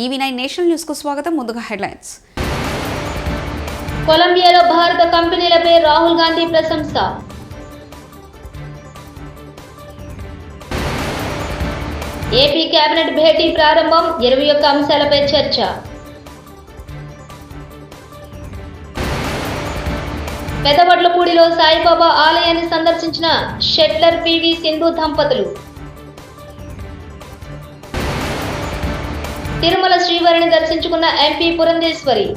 ఈవీ9 national news కు స్వాగతం. ముందుగా హెడ్లైన్స్. కొలంబియాలో భారత కంపెనీలపై రాహుల్ గాంధీ ప్రశంస. ఏపీ కేబినెట్ భేటీ ప్రారంభం, 21 అంశాలపై చర్చ. పెదవడ్లపూడిలో సాయిబాబా ఆలయాన్ని సందర్శించిన షెట్లర్ పివి సింధు దంపతులు. తిరుమల శ్రీవారిని దర్శించుకున్న ఎంపీ పురంధేశ్వరి.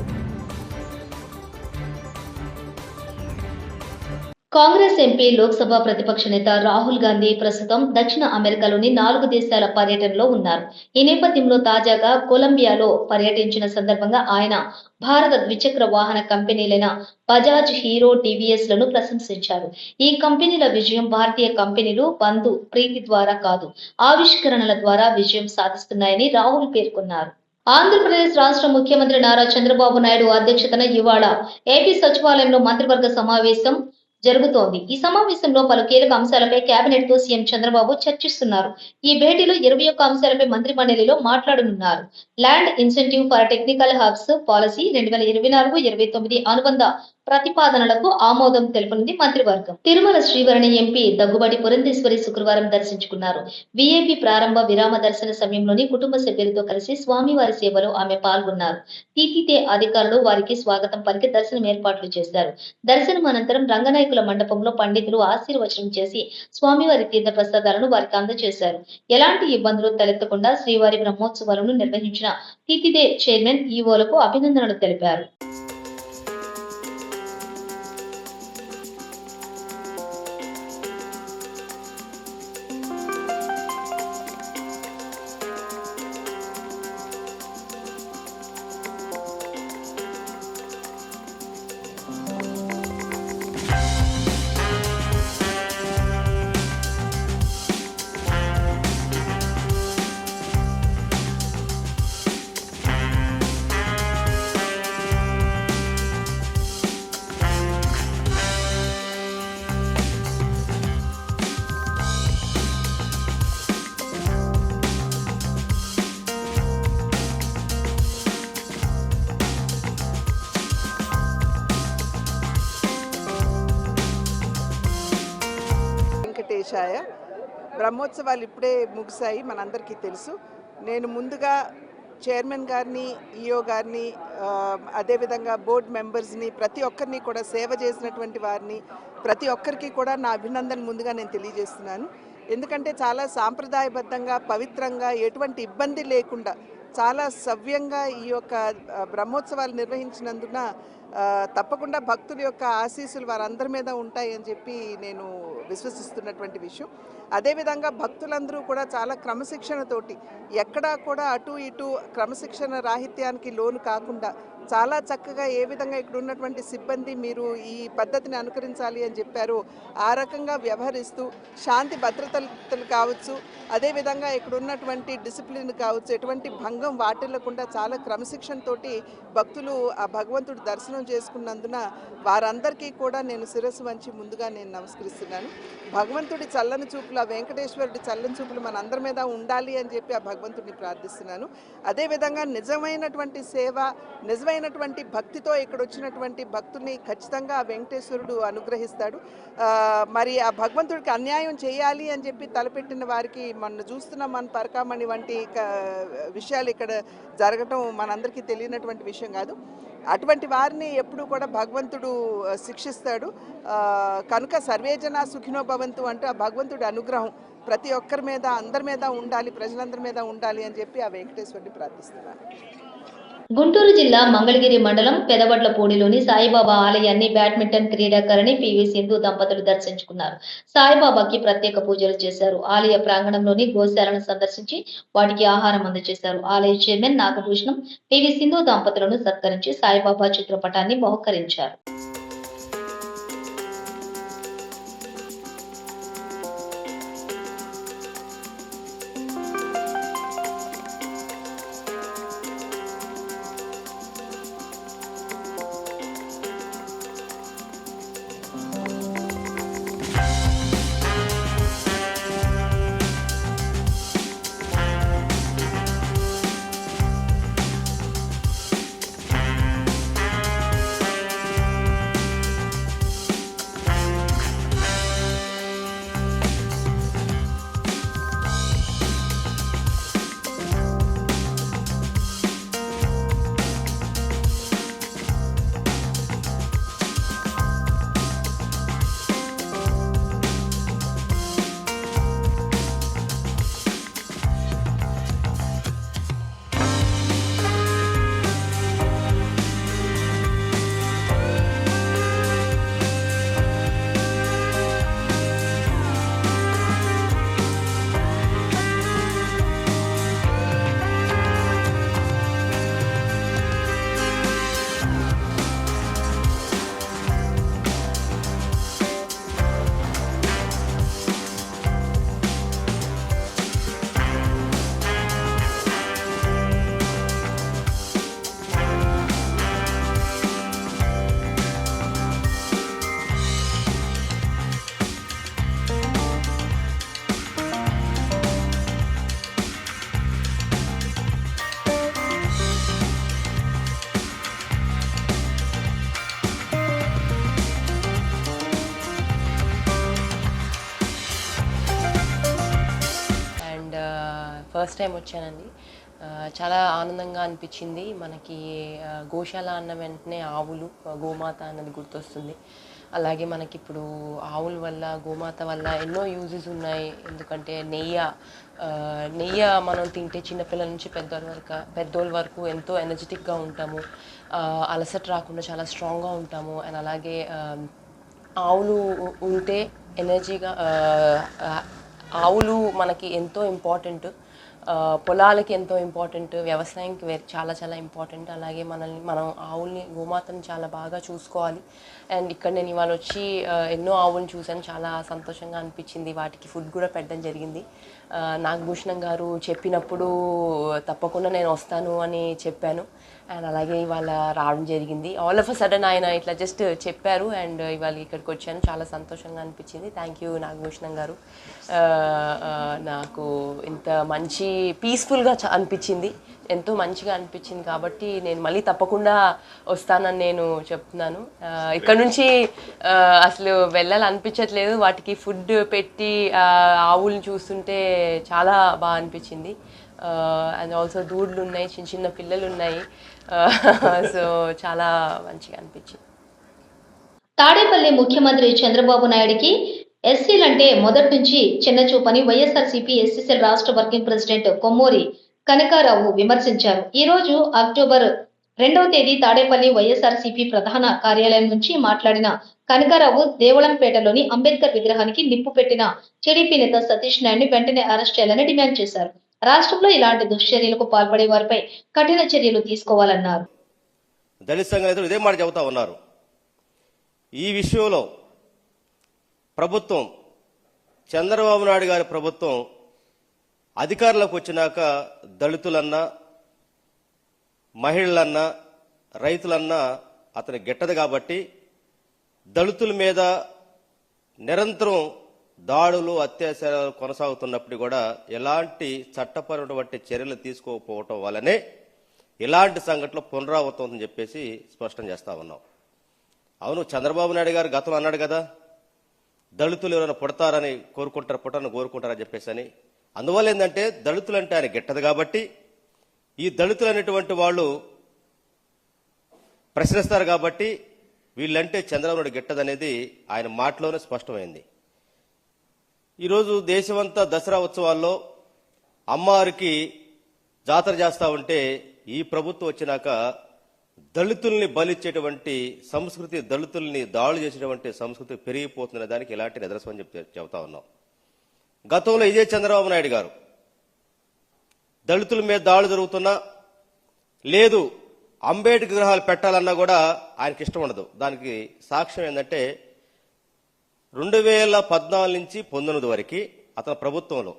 కాంగ్రెస్ ఎంపీ లోక్సభ ప్రతిపక్ష నేత రాహుల్ గాంధీ ప్రస్తుతం దక్షిణ అమెరికాలోని 4 దేశాల పర్యటనలో ఉన్నారు. ఈ నేపథ్యంలో తాజాగా కొలంబియాలో పర్యటించిన సందర్భంగా ఆయన భారత ద్విచక్ర వాహన కంపెనీలైన బజాజ్, హీరో, టీవీఎస్ లను ప్రశంసించారు. ఈ కంపెనీల విజయం భారతీయ కంపెనీలు బంధు ప్రీతి ద్వారా కాదు, ఆవిష్కరణల ద్వారా విజయం సాధిస్తున్నాయని రాహుల్ పేర్కొన్నారు. ఆంధ్రప్రదేశ్ రాష్ట్ర ముఖ్యమంత్రి నారా చంద్రబాబు నాయుడు అధ్యక్షతన ఇవాళ ఏపీ సచివాలయంలో మంత్రివర్గ సమావేశం జరుగుతోంది. ఈ సమావేశంలో పలు కీలక అంశాలపై కేబినెట్ తో సీఎం చంద్రబాబు చర్చిస్తున్నారు. ఈ భేటీలో 21 అంశాలపై మంత్రిమండలిలో మాట్లాడనున్నారు. Land incentive for technical hubs policy 2024-29 అనుబంధ ప్రతిపాదనలకు ఆమోదం తెలుపనుంది మంత్రివర్గం. తిరుమల శ్రీవారిని ఎంపీ దగ్గుబాటి పురంధేశ్వరి శుక్రవారం దర్శించుకున్నారు. వీఐపీ ప్రారంభ విరామ దర్శన సమయంలోని కుటుంబ సభ్యులతో కలిసి స్వామివారి సేవలో ఆమె పాల్గొన్నారు. టీటీడీ అధికారులు వారికి స్వాగతం పలికి దర్శనం ఏర్పాట్లు చేశారు. దర్శనం అనంతరం రంగనాయకుల మండపంలో పండితులు ఆశీర్వచనం చేసి స్వామివారి తీర్థ ప్రసాదాలను వారికి అందజేశారు. ఎలాంటి ఇబ్బందులు తలెత్తకుండా శ్రీవారి బ్రహ్మోత్సవాలను నిర్వహించిన టీటీడీ చైర్మన్, ఈవోలకు అభినందనలు తెలిపారు. వెంకటేశాయ. బ్రహ్మోత్సవాలు ఇప్పుడే ముగిశాయి, మనందరికీ తెలుసు. నేను ముందుగా చైర్మన్ గారిని, ఈఓ గారిని, అదేవిధంగా బోర్డు మెంబర్స్ని, ప్రతి ఒక్కరిని కూడా సేవ చేసినటువంటి వారిని, ప్రతి ఒక్కరికి కూడా నా అభినందన ముందుగా నేను తెలియజేస్తున్నాను. ఎందుకంటే చాలా సాంప్రదాయబద్ధంగా, పవిత్రంగా, ఎటువంటి ఇబ్బంది లేకుండా చాలా సవ్యంగా ఈ యొక్క బ్రహ్మోత్సవాలు నిర్వహించినందున తప్పకుండా భక్తుల యొక్క ఆశీస్సులు వారందరి మీద ఉంటాయని చెప్పి నేను విశ్వసిస్తున్నటువంటి విషయం. అదేవిధంగా భక్తులందరూ కూడా చాలా క్రమశిక్షణతోటి, ఎక్కడా కూడా అటు ఇటు క్రమశిక్షణ రాహిత్యానికి లోను కాకుండా చాలా చక్కగా ఏ విధంగా ఇక్కడ ఉన్నటువంటి సిబ్బంది మీరు ఈ పద్ధతిని అనుకరించాలి అని చెప్పారు, ఆ రకంగా వ్యవహరిస్తూ శాంతి భద్రతలు కావచ్చు, అదేవిధంగా ఇక్కడ ఉన్నటువంటి డిసిప్లిన్ కావచ్చు, ఎటువంటి భంగం వాటిల్లకుండా చాలా క్రమశిక్షణతోటి భక్తులు ఆ భగవంతుడి దర్శనం చేసుకున్నందున వారందరికీ కూడా నేను శిరస్సు వంచి ముందుగా నేను నమస్కరిస్తున్నాను. భగవంతుడి చల్లని చూపులు, ఆ వెంకటేశ్వరుడి చల్లని చూపులు మనందరి మీద ఉండాలి అని చెప్పి ఆ భగవంతుడిని ప్రార్థిస్తున్నాను. అదేవిధంగా నిజమైనటువంటి సేవ, నిజమైనటువంటి భక్తితో ఇక్కడ వచ్చినటువంటి భక్తుల్ని ఖచ్చితంగా ఆ వెంకటేశ్వరుడు అనుగ్రహిస్తాడు. మరి ఆ భగవంతుడికి అన్యాయం చేయాలి అని చెప్పి తలపెట్టిన వారికి మనం చూస్తున్నాం, మన పరకామణి వంటి విషయాలు ఇక్కడ జరగటం మనందరికీ తెలియనటువంటి విషయం కాదు. అటువంటి వారిని ఎప్పుడు కూడా భగవంతుడు శిక్షిస్తాడు. కనుక సర్వేజన సుఖినో భవంతు అంటూ ఆ భగవంతుడి అనుగ్రహం ప్రతి ఒక్కరి మీద, అందరి మీద ఉండాలి, ప్రజలందరి మీద ఉండాలి అని చెప్పి ఆ వెంకటేశ్వరుని ప్రార్థిస్తున్నాను. గుంటూరు జిల్లా మంగళగిరి మండలం పెదవడ్లపూడిలోని సాయిబాబా ఆలయాన్ని బ్యాడ్మింటన్ క్రీడాకారిణి పివి సింధు దంపతులు దర్శించుకున్నారు. సాయిబాబాకి ప్రత్యేక పూజలు చేశారు. ఆలయ ప్రాంగణంలోని గోశాలను సందర్శించి వాటికి ఆహారం అందజేశారు. ఆలయ చైర్మన్ నాగభూషణం పివి సింధు దంపతులను సత్కరించి సాయిబాబా చిత్రపటాన్ని బహుకరించారు. ఫస్ట్ టైం వచ్చానండి. చాలా ఆనందంగా అనిపించింది. మనకి గోశాల అన్న వెంటనే ఆవులు, గోమాత అన్నది గుర్తొస్తుంది. అలాగే మనకిప్పుడు ఆవుల వల్ల, గోమాత వల్ల ఎన్నో యూజెస్ ఉన్నాయి. ఎందుకంటే నెయ్యి మనం తింటే చిన్నపిల్లల నుంచి పెద్దోళ్ళ వరకు ఎంతో ఎనర్జెటిక్గా ఉంటాము. అలసట రాకుండా చాలా స్ట్రాంగ్గా ఉంటాము. అండ్ అలాగే ఆవులు ఉంటే ఎనర్జీగా, ఆవులు మనకి ఎంతో ఇంపార్టెంట్. పొలాలకి ఎంతో ఇంపార్టెంట్, వ్యవసాయానికి చాలా చాలా ఇంపార్టెంట్. అలాగే మనం ఆవుల్ని, గోమాతని చాలా బాగా చూసుకోవాలి. అండ్ ఇక్కడ నేను ఇవాళ వచ్చి ఎన్నో ఆవులను చూశాను. చాలా సంతోషంగా అనిపించింది. వాటికి ఫుడ్ కూడా పెట్టడం జరిగింది. నాగభూషణం గారు చెప్పినప్పుడు తప్పకుండా నేను వస్తాను అని చెప్పాను. అండ్ అలాగే ఇవాళ రావడం జరిగింది. ఆల్ ఆఫ్ అ సడన్ ఆయన ఇట్లా జస్ట్ చెప్పారు అండ్ ఇవాళ ఇక్కడికి వచ్చాను. చాలా సంతోషంగా అనిపించింది. థ్యాంక్ యూ నాగభూషణం గారు. నాకు ఇంత మంచి పీస్ఫుల్గా అనిపించింది, ఎంతో మంచిగా అనిపించింది. కాబట్టి నేను మళ్ళీ తప్పకుండా వస్తానని నేను చెప్తున్నాను. ఇక్కడ నుంచి అసలు వెళ్ళాలనిపించట్లేదు. వాటికి ఫుడ్ పెట్టి ఆవులను చూస్తుంటే చాలా బాగా అనిపించింది. అండ్ ఆల్సో దూడలు ఉన్నాయి, చిన్న చిన్న పిల్లలు ఉన్నాయి. సో చాలా మంచిగా అనిపించింది. తాడేపల్లి ముఖ్యమంత్రి చంద్రబాబు నాయుడికి ఎస్సీలంటే మొదటి నుంచి చిన్నచూపని వైఎస్ఆర్సీపీ ఎస్సీసీఎల్ రాష్ట్ర వర్కింగ్ ప్రెసిడెంట్ కొమ్మూరి కనకారావు విమర్శించారు. ఈ రోజు అక్టోబర్ 2వ తేదీ తాడేపల్లి వైఎస్ఆర్సీపీ ప్రధాన కార్యాలయం నుంచి మాట్లాడిన కనకారావు, దేవళంపేటలోని అంబేద్కర్ విగ్రహానికి నిప్పు పెట్టిన టీడీపీ నేత సతీష్ నాయుడిని వెంటనే అరెస్ట్ చేయాలని డిమాండ్ చేశారు. రాష్ట్రంలో ఇలాంటి దుశ్చర్యలకు పాల్పడే వారిపై కఠిన చర్యలు తీసుకోవాలన్నారు. దళిత సంఘ నేతలు ఇదే మాట చెబుతా ఉన్నారు. ఈ విషయంలో ప్రభుత్వం, చంద్రబాబు నాయుడు గారి ప్రభుత్వం అధికారంలోకి వచ్చినాక దళితులన్నా, మహిళలన్నా, రైతులన్నా అతని గిట్టదు. కాబట్టి దళితుల మీద నిరంతరం దాడులు, అత్యాచారాలు కొనసాగుతున్నప్పుడు కూడా ఎలాంటి చట్టపరమైనటువంటి చర్యలు తీసుకోకపోవటం వల్లనే ఇలాంటి సంఘటనలు పునరావృతం చెప్పేసి స్పష్టం చేస్తా ఉన్నాం. అవును, చంద్రబాబు నాయుడు గారు గతంలో అన్నాడు కదా, దళితులు ఎవరైనా పుడతారని పుట్టని కోరుకుంటారని చెప్పేసి అని. అందువల్ల ఏంటంటే దళితులు అంటే ఆయన గిట్టదు. కాబట్టి ఈ దళితులు అనేటువంటి వాళ్ళు ప్రశ్నిస్తారు. కాబట్టి వీళ్ళంటే చంద్రబాబు నాయుడు గిట్టదనేది ఆయన మాటలోనే స్పష్టమైంది. ఈరోజు దేశమంతా దసరా ఉత్సవాల్లో అమ్మవారికి జాతర చేస్తా ఉంటే ఈ ప్రభుత్వం వచ్చినాక దళితుల్ని బలిచ్చేటువంటి సంస్కృతి, దళితుల్ని దాడులు చేసేటువంటి సంస్కృతి పెరిగిపోతున్న దానికి ఇలాంటి నిదర్శనం చెబుతా ఉన్నాం. గతంలో ఇదే చంద్రబాబు నాయుడు గారు దళితుల మీద దాడులు జరుగుతున్నా, లేదు అంబేద్కర్ విగ్రహాలు పెట్టాలన్నా కూడా ఆయనకి ఇష్టం ఉండదు. దానికి సాక్ష్యం ఏంటంటే 2014 నుంచి 19 వరకు అతని ప్రభుత్వంలో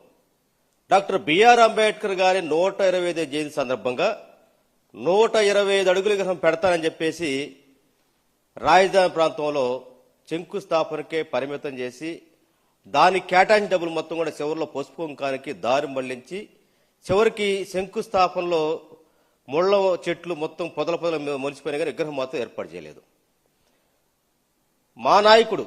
డాక్టర్ బిఆర్ అంబేద్కర్ గారి 125వ జయంతి సందర్భంగా 125 అడుగుల విగ్రహం పెడతానని చెప్పేసి రాజధాని ప్రాంతంలో శంకుస్థాపనకే పరిమితం చేసి దానికి కేటాయించిన డబ్బులు మొత్తం కూడా చివరిలో పసుపు కుంకానికి దారి మళ్లించి చివరికి శంకుస్థాపనలో ముళ్ళ చెట్లు మొత్తం పొదల మొలిచిపోయినా కానీ విగ్రహం మాత్రం ఏర్పాటు చేయలేదు. మా నాయకుడు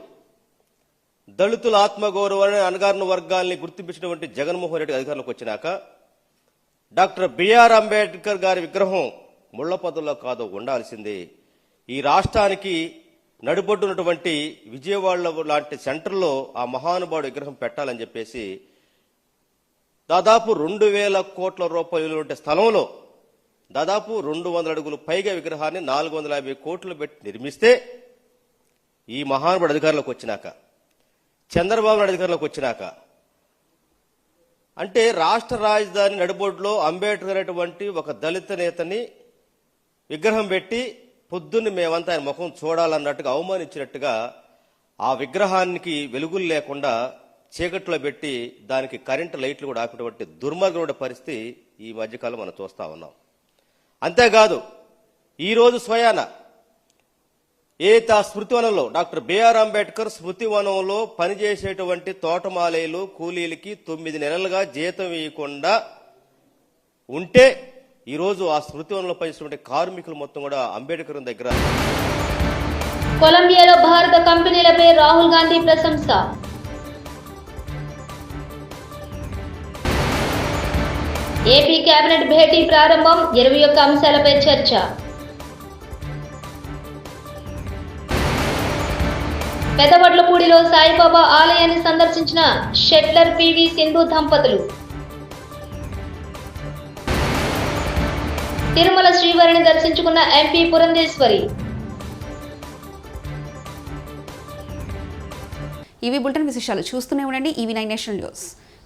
దళితుల ఆత్మగౌరవాన్ని, అణగారిన వర్గాల్ని గుర్తించినటువంటి జగన్మోహన్ రెడ్డి అధికారంలోకి వచ్చినాక డాక్టర్ బిఆర్ అంబేద్కర్ గారి విగ్రహం ముళ్ల పొదల్లో కాదు ఉండాల్సింది. ఈ రాష్ట్రానికి నడిబొడ్డున్నటువంటి విజయవాడలో లాంటి సెంటర్లో ఆ మహానుభావుడు విగ్రహం పెట్టాలని చెప్పేసి దాదాపు 2,000 కోట్ల రూపాయలు ఉండే స్థలంలో దాదాపు 200 అడుగులు పైగా విగ్రహాన్ని 450 కోట్లు పెట్టి నిర్మిస్తే ఈ మహానుభావుడు అధికారంలోకి వచ్చినాక, చంద్రబాబు నాయుడు అధికారంలోకి వచ్చినాక, అంటే రాష్ట్ర రాజధాని నడిబొడ్డులో అంబేద్కర్ అనేటువంటి ఒక దళిత నేతని విగ్రహం పెట్టి పొద్దున్న మేమంతా ఆయన ముఖం చూడాలన్నట్టుగా అవమానించినట్టుగా ఆ విగ్రహానికి వెలుగులు లేకుండా చీకట్లో పెట్టి దానికి కరెంటు లైట్లు కూడా ఆపినటువంటి దుర్మార్గమైన పరిస్థితి ఈ మధ్యకాలం మనం చూస్తా ఉన్నాం. అంతేకాదు ఈరోజు స్వయాన ఏత స్మృతివనంలో డాక్టర్ బిఆర్ అంబేద్కర్ స్మృతివనంలో పనిచేసేటువంటి తోటమాలీలు, కూలీలకి 9 నెలలుగా జీతం ఇవ్వకుండా ఉంటే ఈరోజు ఆ స్మృతివనంలో పనిచేసేటువంటి కార్మికులు మొత్తం కూడా అంబేద్కర్ దగ్గర. కొలంబియాలో భారత కంపెనీలపై రాహుల్ గాంధీ ప్రశంస. ఏపీ కేబినెట్ భేటీ ప్రారంభం 21 అంశాలపై చర్చ. పెదవడ్లపూడిలో సాయిబాబా ఆలయాన్ని సందర్శించిన షెట్లర్ పివి సింధు దంపతులు. తిరుమల శ్రీవారిని దర్శించుకున్న ఎంపీ పురంధేశ్వరి. ఇవి బులెటిన్ విశేషాలు. చూస్తూనే ఉండండి EV9 నేషనల్ న్యూస్.